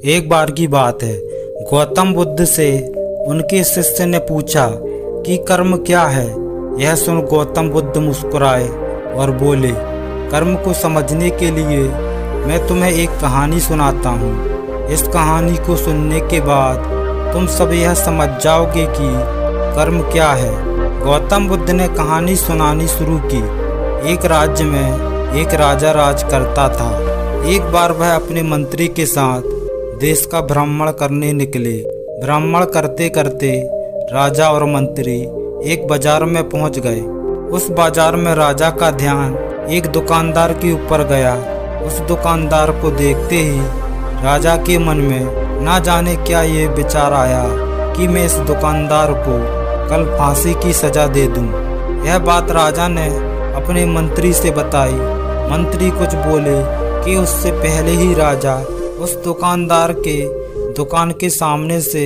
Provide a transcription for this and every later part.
एक बार की बात है, गौतम बुद्ध से उनके शिष्य ने पूछा कि कर्म क्या है। यह सुन गौतम बुद्ध मुस्कुराए और बोले, कर्म को समझने के लिए मैं तुम्हें एक कहानी सुनाता हूँ। इस कहानी को सुनने के बाद तुम सब यह समझ जाओगे कि कर्म क्या है। गौतम बुद्ध ने कहानी सुनानी शुरू की। एक राज्य में एक राजा राज करता था। एक बार वह अपने मंत्री के साथ देश का भ्रमण करने निकले। भ्रमण करते करते राजा और मंत्री एक बाजार में पहुंच गए। उस बाजार में राजा का ध्यान एक दुकानदार के ऊपर गया। उस दुकानदार को देखते ही राजा के मन में ना जाने क्या ये विचार आया कि मैं इस दुकानदार को कल फांसी की सजा दे दूं। यह बात राजा ने अपने मंत्री से बताई। मंत्री कुछ बोले कि उससे पहले ही राजा उस दुकानदार के दुकान के सामने से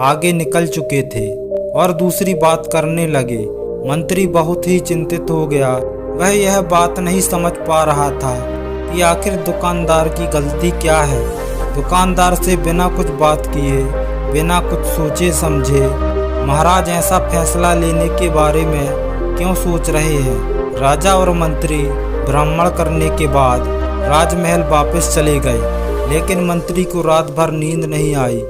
आगे निकल चुके थे और दूसरी बात करने लगे। मंत्री बहुत ही चिंतित हो गया। वह यह बात नहीं समझ पा रहा था कि आखिर दुकानदार की गलती क्या है। दुकानदार से बिना कुछ बात किए, बिना कुछ सोचे समझे महाराज ऐसा फैसला लेने के बारे में क्यों सोच रहे हैं। राजा और मंत्री भ्रमण करने के बाद राजमहल वापस चले गए, लेकिन मंत्री को रात भर नींद नहीं आई।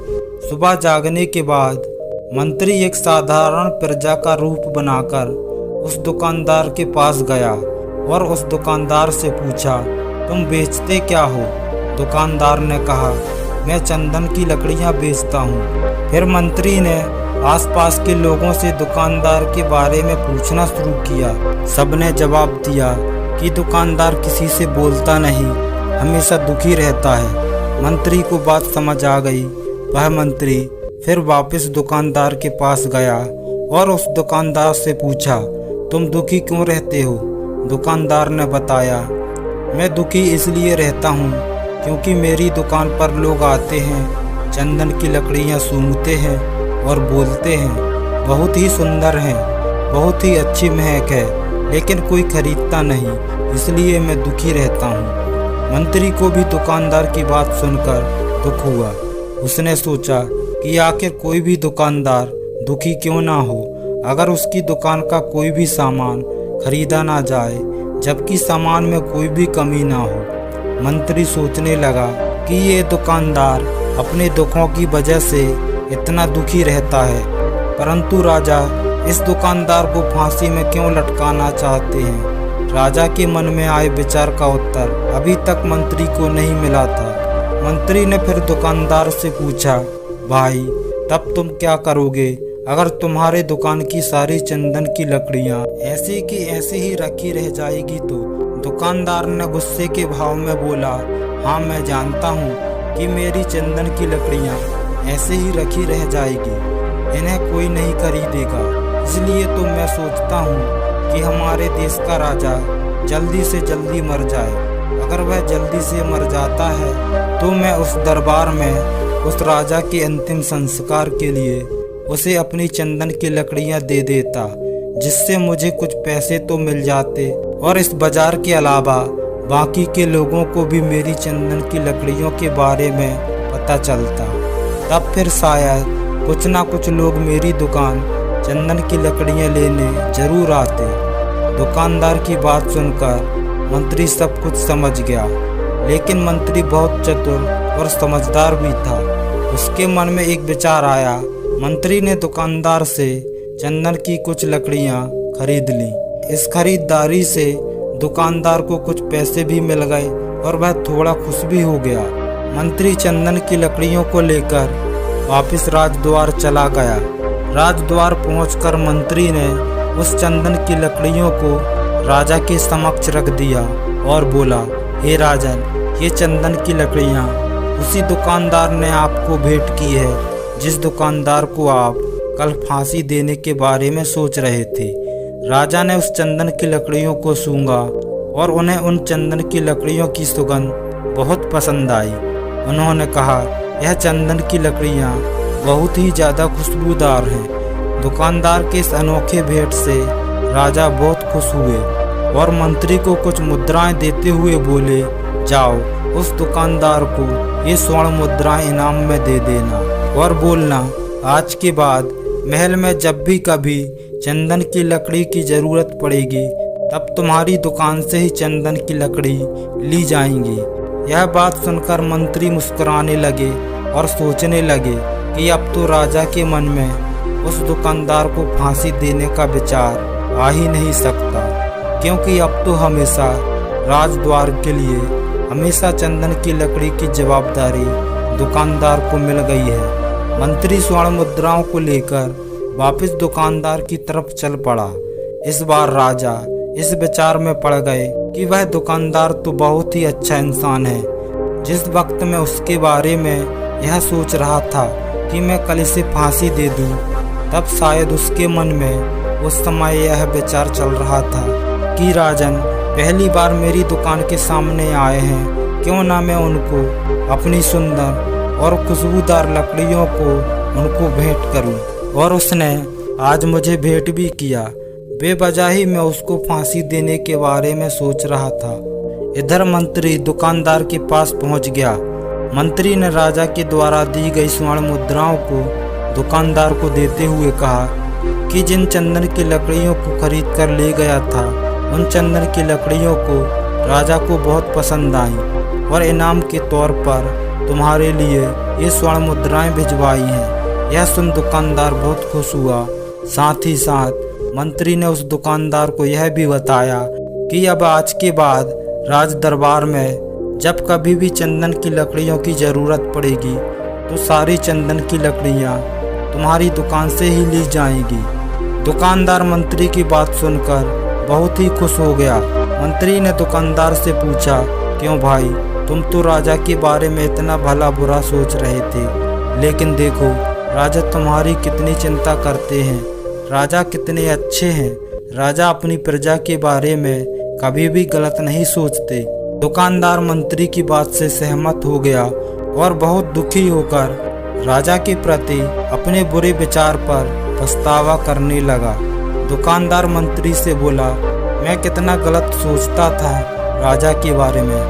सुबह जागने के बाद मंत्री एक साधारण प्रजा का रूप बनाकर उस दुकानदार के पास गया और उस दुकानदार से पूछा, तुम बेचते क्या हो। दुकानदार ने कहा, मैं चंदन की लकड़ियां बेचता हूँ। फिर मंत्री ने आसपास के लोगों से दुकानदार के बारे में पूछना शुरू किया। सबने जवाब दिया कि दुकानदार किसी से बोलता नहीं, हमेशा दुखी रहता है। मंत्री को बात समझ आ गई। वह मंत्री फिर वापस दुकानदार के पास गया और उस दुकानदार से पूछा, तुम दुखी क्यों रहते हो। दुकानदार ने बताया, मैं दुखी इसलिए रहता हूँ क्योंकि मेरी दुकान पर लोग आते हैं, चंदन की लकड़ियाँ सूंघते हैं और बोलते हैं बहुत ही सुंदर हैं, बहुत ही अच्छी महक है, लेकिन कोई खरीदता नहीं, इसलिए मैं दुखी रहता हूँ। मंत्री को भी दुकानदार की बात सुनकर दुख हुआ। उसने सोचा कि आखिर कोई भी दुकानदार दुखी क्यों ना हो अगर उसकी दुकान का कोई भी सामान खरीदा ना जाए, जबकि सामान में कोई भी कमी ना हो। मंत्री सोचने लगा कि ये दुकानदार अपने दुखों की वजह से इतना दुखी रहता है, परंतु राजा इस दुकानदार को फांसी में क्यों लटकाना चाहते हैं। राजा के मन में आए विचार का उत्तर अभी तक मंत्री को नहीं मिला था। मंत्री ने फिर दुकानदार से पूछा, भाई तब तुम क्या करोगे अगर तुम्हारे दुकान की सारी चंदन की लकड़ियां ऐसी की ऐसी ही रखी रह जाएगी तो। दुकानदार ने गुस्से के भाव में बोला, हाँ मैं जानता हूँ कि मेरी चंदन की लकड़ियां ऐसे ही रखी रह जाएगी, इन्हें कोई नहीं खरीदेगा। इसलिए तो मैं सोचता हूँ कि हमारे देश का राजा जल्दी से जल्दी मर जाए। अगर वह जल्दी से मर जाता है तो मैं उस दरबार में उस राजा के अंतिम संस्कार के लिए उसे अपनी चंदन की लकड़ियां दे देता, जिससे मुझे कुछ पैसे तो मिल जाते और इस बाजार के अलावा बाकी के लोगों को भी मेरी चंदन की लकड़ियों के बारे में पता चलता। तब फिर शायद कुछ ना कुछ लोग मेरी दुकान चंदन की लकड़ियां लेने जरूर आते। दुकानदार की बात सुनकर मंत्री सब कुछ समझ गया, लेकिन मंत्री बहुत चतुर और समझदार भी था। उसके मन में एक विचार आया। मंत्री ने दुकानदार से चंदन की कुछ लकड़ियां खरीद ली। इस खरीदारी से दुकानदार को कुछ पैसे भी मिल गए और वह थोड़ा खुश भी हो गया। मंत्री चंदन की लकड़ियों को लेकर वापस राजद्वार चला गया। राजद्वार पहुंचकर मंत्री ने उस चंदन की लकड़ियों को राजा के समक्ष रख दिया और बोला, हे राजन, ये चंदन की लकड़ियां उसी दुकानदार ने आपको भेंट की है जिस दुकानदार को आप कल फांसी देने के बारे में सोच रहे थे। राजा ने उस चंदन की लकड़ियों को सूंघा और उन्हें उन चंदन की लकड़ियों की सुगंध बहुत पसंद आई। उन्होंने कहा, यह चंदन की लकड़ियां बहुत ही ज़्यादा खुशबूदार हैं। दुकानदार के इस अनोखे भेंट से राजा बहुत खुश हुए और मंत्री को कुछ मुद्राएं देते हुए बोले, जाओ उस दुकानदार को ये स्वर्ण मुद्राएं इनाम में दे देना और बोलना, आज के बाद महल में जब भी कभी चंदन की लकड़ी की जरूरत पड़ेगी तब तुम्हारी दुकान से ही चंदन की लकड़ी ली जाएंगी। यह बात सुनकर मंत्री मुस्कुराने लगे और सोचने लगे कि अब तो राजा के मन में उस दुकानदार को फांसी देने का विचार आ ही नहीं सकता, क्योंकि अब तो हमेशा राजद्वार के लिए हमेशा चंदन की लकड़ी की जवाबदारी दुकानदार को मिल गई है। मंत्री स्वर्ण मुद्राओं को लेकर वापस दुकानदार की तरफ चल पड़ा। इस बार राजा इस विचार में पड़ गए कि वह दुकानदार तो बहुत ही अच्छा इंसान है। जिस वक्त मैं उसके बारे में यह सोच रहा था कि मैं कल इसे फांसी दे दूं, तब शायद उसके मन में उस समय यह विचार चल रहा था कि राजन पहली बार मेरी दुकान के सामने आए हैं, क्यों ना मैं उनको अपनी सुंदर और खुशबूदार लकड़ियों को उनको भेंट करूं। और उसने आज मुझे भेंट भी किया। बेवजह ही मैं उसको फांसी देने के बारे में सोच रहा था। इधर मंत्री दुकानदार के पास पहुंच गया। मंत्री ने राजा के द्वारा दी गई स्वर्ण मुद्राओं को दुकानदार को देते हुए कहा कि जिन चंदन की लकड़ियों को खरीद कर ले गया था, उन चंदन की लकड़ियों को राजा को बहुत पसंद आई और इनाम के तौर पर तुम्हारे लिए ये स्वर्ण मुद्राएं भिजवाई हैं। यह सुन दुकानदार बहुत खुश हुआ। साथ ही साथ मंत्री ने उस दुकानदार को यह भी बताया कि अब आज के बाद राज दरबार में जब कभी भी चंदन की लकड़ियों की ज़रूरत पड़ेगी तो सारी चंदन की लकड़ियाँ तुम्हारी दुकान से ही ली जाएंगी। दुकानदार मंत्री की बात सुनकर बहुत ही खुश हो गया। मंत्री ने दुकानदार से पूछा, क्यों भाई, तुम तो राजा के बारे में इतना भला बुरा सोच रहे थे, लेकिन देखो राजा तुम्हारी कितनी चिंता करते हैं। राजा कितने अच्छे हैं। राजा अपनी प्रजा के बारे में कभी भी गलत नहीं सोचते। दुकानदार मंत्री की बात से सहमत हो गया और बहुत दुखी होकर राजा के प्रति अपने बुरे विचार पर पछतावा करने लगा। दुकानदार मंत्री से बोला, मैं कितना गलत सोचता था राजा के बारे में।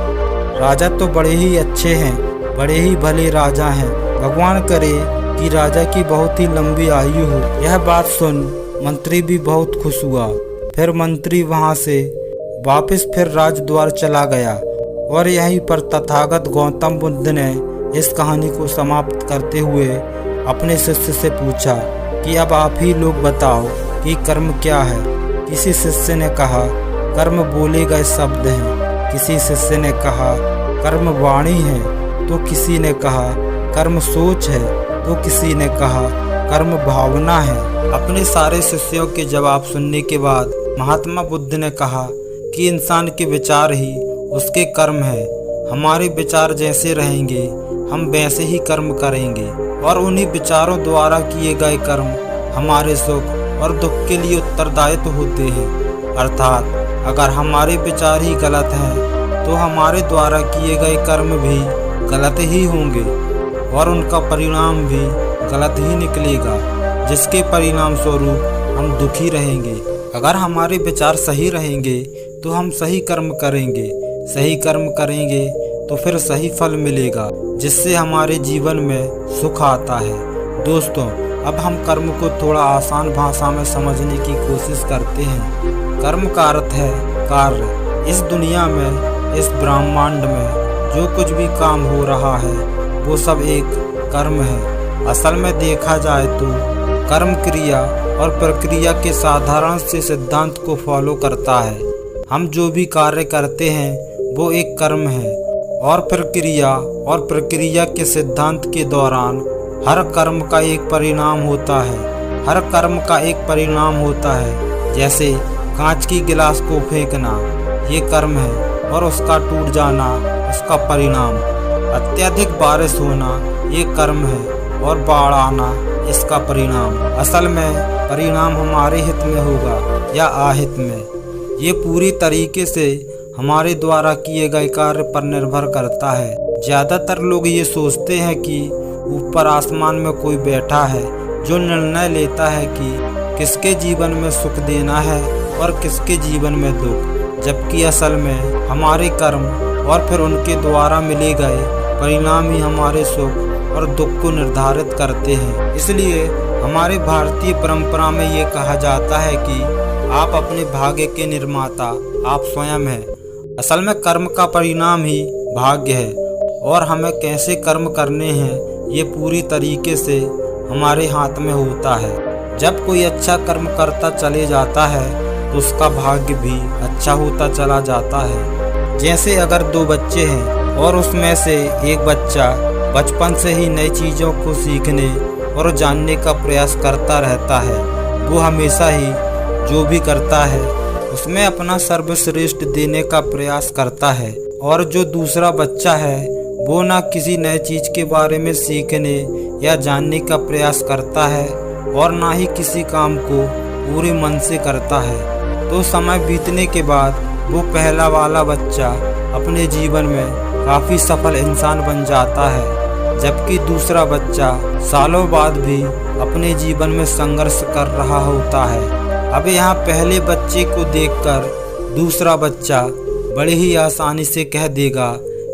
राजा तो बड़े ही अच्छे हैं, बड़े ही भले राजा हैं। भगवान करे कि राजा की बहुत ही लंबी आयु हो। यह बात सुन मंत्री भी बहुत खुश हुआ। फिर मंत्री वहां से वापस फिर राजद्वार चला गया और यहीं पर तथागत गौतम बुद्ध ने इस कहानी को समाप्त करते हुए अपने शिष्य से पूछा कि अब आप ही लोग बताओ कि कर्म क्या है। किसी शिष्य ने कहा, कर्म बोले गए शब्द हैं। किसी शिष्य ने कहा, कर्म वाणी है। तो किसी ने कहा, कर्म सोच है। तो किसी ने कहा, कर्म भावना है। अपने सारे शिष्यों के जवाब सुनने के बाद महात्मा बुद्ध ने कहा कि इंसान के विचार ही उसके कर्म है। हमारे विचार जैसे रहेंगे हम वैसे ही कर्म करेंगे और उन्हीं विचारों द्वारा किए गए कर्म हमारे सुख और दुख के लिए उत्तरदायित्व होते हैं। अर्थात अगर हमारे विचार ही गलत हैं तो हमारे द्वारा किए गए कर्म भी गलत ही होंगे और उनका परिणाम भी गलत ही निकलेगा, जिसके परिणाम स्वरूप हम दुखी रहेंगे। अगर हमारे विचार सही रहेंगे तो हम सही कर्म करेंगे। सही कर्म करेंगे तो फिर सही फल मिलेगा, जिससे हमारे जीवन में सुख आता है। दोस्तों, अब हम कर्म को थोड़ा आसान भाषा में समझने की कोशिश करते हैं। कर्म का अर्थ है कार्य। इस दुनिया में, इस ब्रह्मांड में जो कुछ भी काम हो रहा है वो सब एक कर्म है। असल में देखा जाए तो कर्म क्रिया और प्रक्रिया के साधारण से सिद्धांत को फॉलो करता है। हम जो भी कार्य करते हैं वो एक कर्म है और प्रक्रिया के सिद्धांत के दौरान हर कर्म का एक परिणाम होता है। हर कर्म का एक परिणाम होता है। जैसे कांच की गिलास को फेंकना ये कर्म है और उसका टूट जाना उसका परिणाम। अत्यधिक बारिश होना ये कर्म है और बाढ़ आना इसका परिणाम। असल में परिणाम हमारे हित में होगा या अहित में, ये पूरी तरीके से हमारे द्वारा किए गए कार्य पर निर्भर करता है। ज़्यादातर लोग ये सोचते हैं कि ऊपर आसमान में कोई बैठा है जो निर्णय लेता है कि किसके जीवन में सुख देना है और किसके जीवन में दुख, जबकि असल में हमारे कर्म और फिर उनके द्वारा मिले गए परिणाम ही हमारे सुख और दुख को निर्धारित करते हैं। इसलिए हमारे भारतीय परंपरा में ये कहा जाता है कि आप अपने भाग्य के निर्माता आप स्वयं हैं। असल में कर्म का परिणाम ही भाग्य है और हमें कैसे कर्म करने हैं ये पूरी तरीके से हमारे हाथ में होता है। जब कोई अच्छा कर्म करता चले जाता है तो उसका भाग्य भी अच्छा होता चला जाता है। जैसे अगर दो बच्चे हैं और उसमें से एक बच्चा बचपन से ही नई चीज़ों को सीखने और जानने का प्रयास करता रहता है, वो हमेशा ही जो भी करता है उसमें अपना सर्वश्रेष्ठ देने का प्रयास करता है। और जो दूसरा बच्चा है वो ना किसी नए चीज़ के बारे में सीखने या जानने का प्रयास करता है और ना ही किसी काम को पूरे मन से करता है। तो समय बीतने के बाद वो पहला वाला बच्चा अपने जीवन में काफ़ी सफल इंसान बन जाता है, जबकि दूसरा बच्चा सालों बाद भी अपने जीवन में संघर्ष कर रहा होता है। अब यहाँ पहले बच्चे को देखकर दूसरा बच्चा बड़ी ही आसानी से कह देगा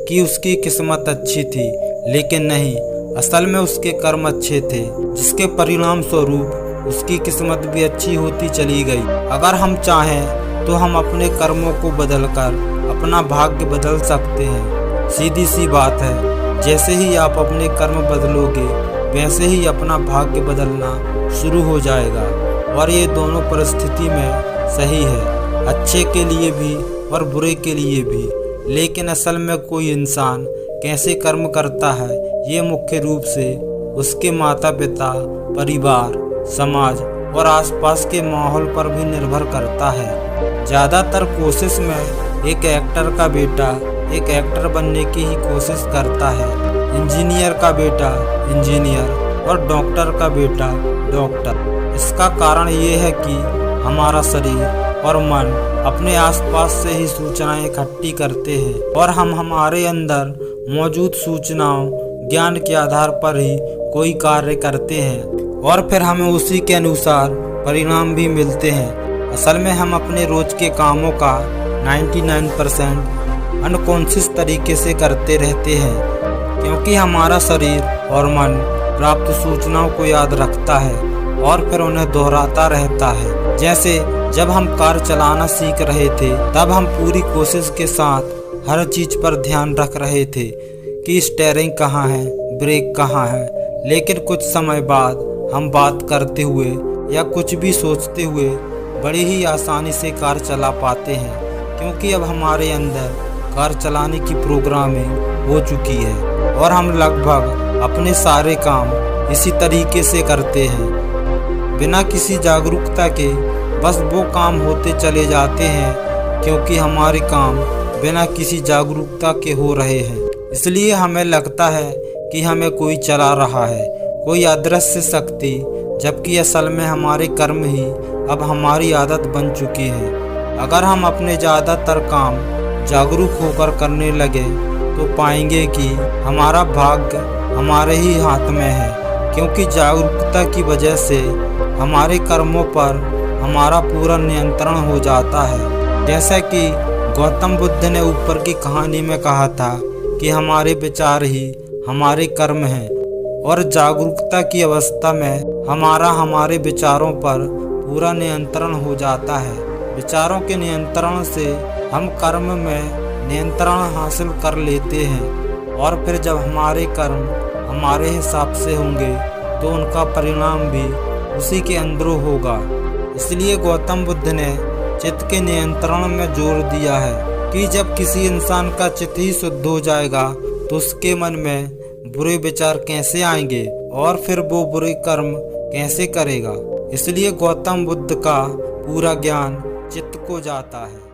कि उसकी किस्मत अच्छी थी, लेकिन नहीं, असल में उसके कर्म अच्छे थे, जिसके परिणाम स्वरूप उसकी किस्मत भी अच्छी होती चली गई। अगर हम चाहें तो हम अपने कर्मों को बदलकर अपना भाग्य बदल सकते हैं। सीधी सी बात है, जैसे ही आप अपने कर्म बदलोगे वैसे ही अपना भाग्य बदलना शुरू हो जाएगा। और ये दोनों परिस्थिति में सही है, अच्छे के लिए भी और बुरे के लिए भी। लेकिन असल में कोई इंसान कैसे कर्म करता है ये मुख्य रूप से उसके माता पिता, परिवार, समाज और आसपास के माहौल पर भी निर्भर करता है। ज़्यादातर कोशिश में एक एक्टर का बेटा एक एक्टर बनने की ही कोशिश करता है, इंजीनियर का बेटा इंजीनियर और डॉक्टर का बेटा डॉक्टर। इसका कारण ये है कि हमारा शरीर और मन अपने आसपास से ही सूचनाएं इकट्ठी करते हैं और हम हमारे अंदर मौजूद सूचनाओं ज्ञान के आधार पर ही कोई कार्य करते हैं और फिर हमें उसी के अनुसार परिणाम भी मिलते हैं। असल में हम अपने रोज के कामों का 99% अनकॉन्शियस तरीके से करते रहते हैं, क्योंकि हमारा शरीर और मन प्राप्त सूचनाओं को याद रखता है और फिर उन्हें दोहराता रहता है। जैसे जब हम कार चलाना सीख रहे थे तब हम पूरी कोशिश के साथ हर चीज़ पर ध्यान रख रहे थे कि स्टीयरिंग कहाँ है, ब्रेक कहाँ है। लेकिन कुछ समय बाद हम बात करते हुए या कुछ भी सोचते हुए बड़ी ही आसानी से कार चला पाते हैं, क्योंकि अब हमारे अंदर कार चलाने की प्रोग्रामिंग हो चुकी है और हम लगभग अपने सारे काम इसी तरीके से करते हैं। बिना किसी जागरूकता के बस वो काम होते चले जाते हैं, क्योंकि हमारे काम बिना किसी जागरूकता के हो रहे हैं। इसलिए हमें लगता है कि हमें कोई चला रहा है, कोई अदृश्य शक्ति, जबकि असल में हमारे कर्म ही अब हमारी आदत बन चुकी है। अगर हम अपने ज़्यादातर काम जागरूक होकर करने लगे तो पाएंगे कि हमारा भाग्य हमारे ही हाथ में है, क्योंकि जागरूकता की वजह से हमारे कर्मों पर हमारा पूरा नियंत्रण हो जाता है। जैसा कि गौतम बुद्ध ने ऊपर की कहानी में कहा था कि हमारे विचार ही हमारे कर्म हैं और जागरूकता की अवस्था में हमारे विचारों पर पूरा नियंत्रण हो जाता है। विचारों के नियंत्रण से हम कर्म में नियंत्रण हासिल कर लेते हैं और फिर जब हमारे कर्म हमारे हिसाब से होंगे तो उनका परिणाम भी उसी के अंदरों होगा। इसलिए गौतम बुद्ध ने चित्त के नियंत्रण में जोर दिया है कि जब किसी इंसान का चित्त ही शुद्ध हो जाएगा तो उसके मन में बुरे विचार कैसे आएंगे और फिर वो बुरे कर्म कैसे करेगा। इसलिए गौतम बुद्ध का पूरा ज्ञान चित्त को जाता है।